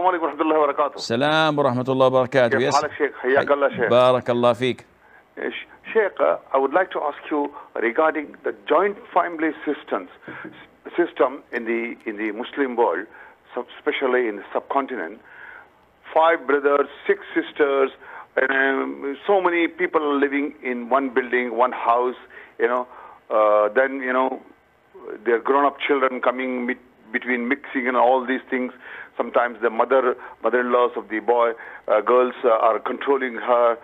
السلام عليكم ورحمة الله وبركاته. السلام ورحمة الله وبركاته. كيف حالك شيخ؟ حياك الله شيخ. بارك الله فيك. Sheikh, I would like to ask you regarding the joint family system in the Muslim world, especially in the subcontinent. 5 brothers, 6 sisters, and so many people living in one building, one house. Then their grown-up children coming between mixing and all these things. Sometimes the mother-in-laws of the girls are controlling her.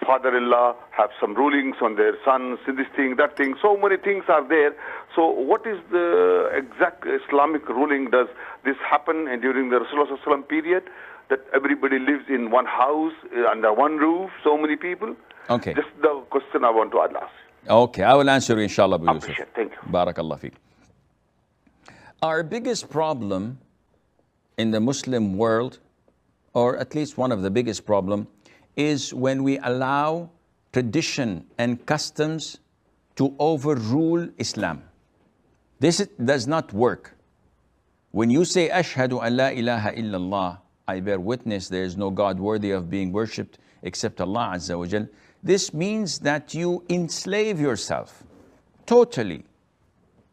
Father-in-law have some rulings on their sons, this thing, that thing. So many things are there. So what is the exact Islamic ruling? Does this happen during the Rasulullah ﷺ period, that everybody lives in one house, under one roof, so many people? Okay. Just the question I want to ask. Okay, I will answer you, inshallah, Abu Yusuf. Thank you. Barakallah feek. Our biggest problem in the Muslim world, or at least one of the biggest problem, is when we allow tradition and customs to overrule Islam. This does not work. When you say, Ashhadu an la ilaha illallah, I bear witness there is no God worthy of being worshipped except Allah Azza wa Jal, this means that you enslave yourself totally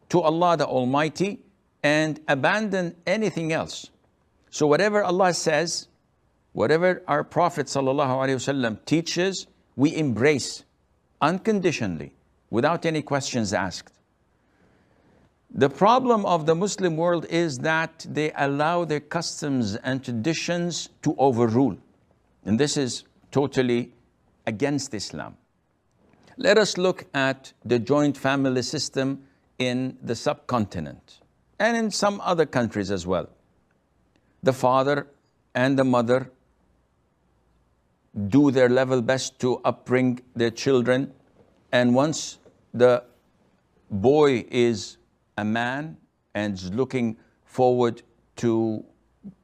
to Allah the Almighty and abandon anything else. So whatever Allah says, whatever our Prophet ﷺ teaches, we embrace unconditionally, without any questions asked. The problem of the Muslim world is that they allow their customs and traditions to overrule. And this is totally against Islam. Let us look at the joint family system in the subcontinent and in some other countries as well. The father and the mother do their level best to upbring their children, and once the boy is a man and is looking forward to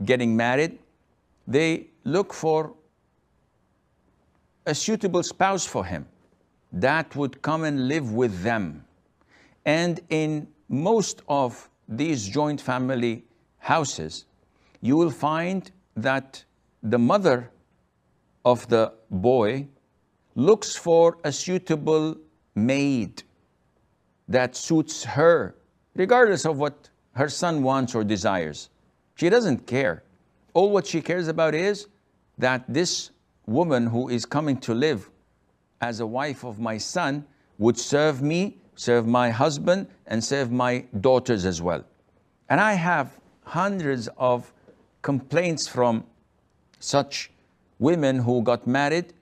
getting married, they look for a suitable spouse for him that would come and live with them. And in most of these joint family houses, you will find that the mother of the boy looks for a suitable maid that suits her, regardless of what her son wants or desires. She doesn't care. All what she cares about is that this woman who is coming to live as a wife of my son would serve me, serve my husband, and serve my daughters as well. And I have hundreds of complaints from such women who got married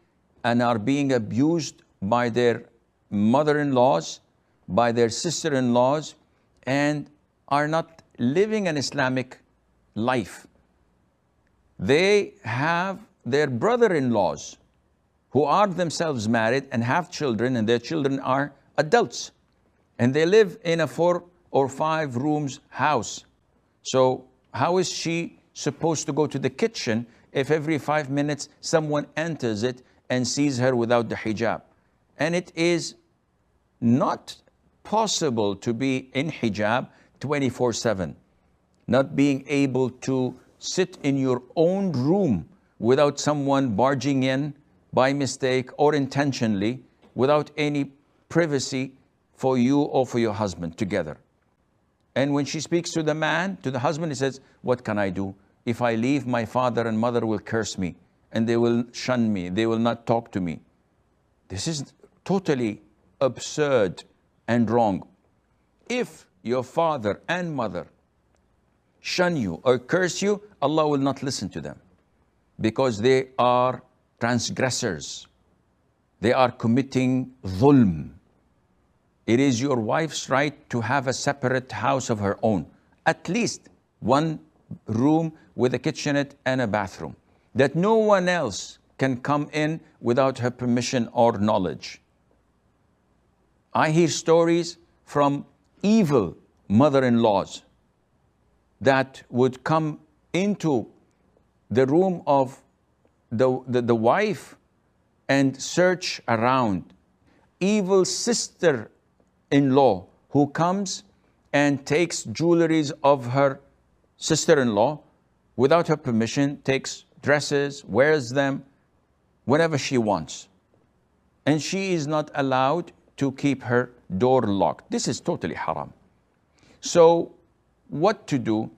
and are being abused by their mother-in-laws, by their sister-in-laws, and are not living an Islamic life. They have their brother-in-laws who are themselves married and have children, and their children are adults. And they live in a 4 or 5 rooms house. So how is she supposed to go to the kitchen if every 5 minutes someone enters it and sees her without the hijab? And it is not possible to be in hijab 24/7, not being able to sit in your own room without someone barging in by mistake or intentionally, without any privacy for you or for your husband together. And when she speaks to the man, to the husband, he says, what can I do? If I leave, my father and mother will curse me and they will shun me. They will not talk to me. This is totally absurd and wrong. If your father and mother shun you or curse you, Allah will not listen to them, because they are transgressors. They are committing dhulm. It is your wife's right to have a separate house of her own, at least one room with a kitchenette and a bathroom, that no one else can come in without her permission or knowledge. I hear stories from evil mother-in-laws that would come into the room of the wife and search around. Evil sister-in-law who comes and takes jewelries of her sister-in-law without her permission, takes dresses, wears them whenever she wants. And she is not allowed to keep her door locked. This is totally haram. So what to do?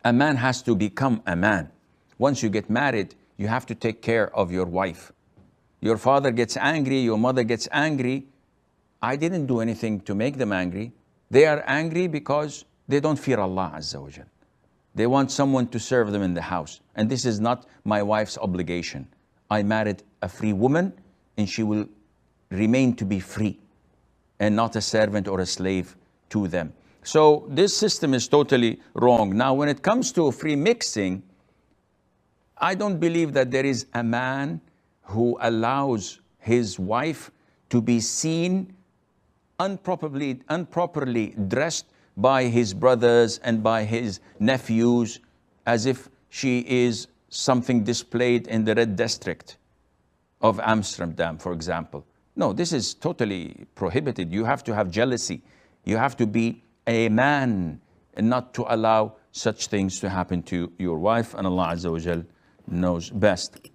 A man has to become a man. Once you get married, you have to take care of your wife. Your father gets angry, your mother gets angry. I didn't do anything to make them angry. They are angry because they don't fear Allah Azza wa Jal. They want someone to serve them in the house. And this is not my wife's obligation. I married a free woman and she will remain to be free and not a servant or a slave to them. So this system is totally wrong. Now, when it comes to free mixing, I don't believe that there is a man who allows his wife to be seen improperly dressed by his brothers and by his nephews as if she is something displayed in the Red District of Amsterdam, for example. No, this is totally prohibited. You have to have jealousy. You have to be a man and not to allow such things to happen to your wife, and Allah Azza wa Jal knows best.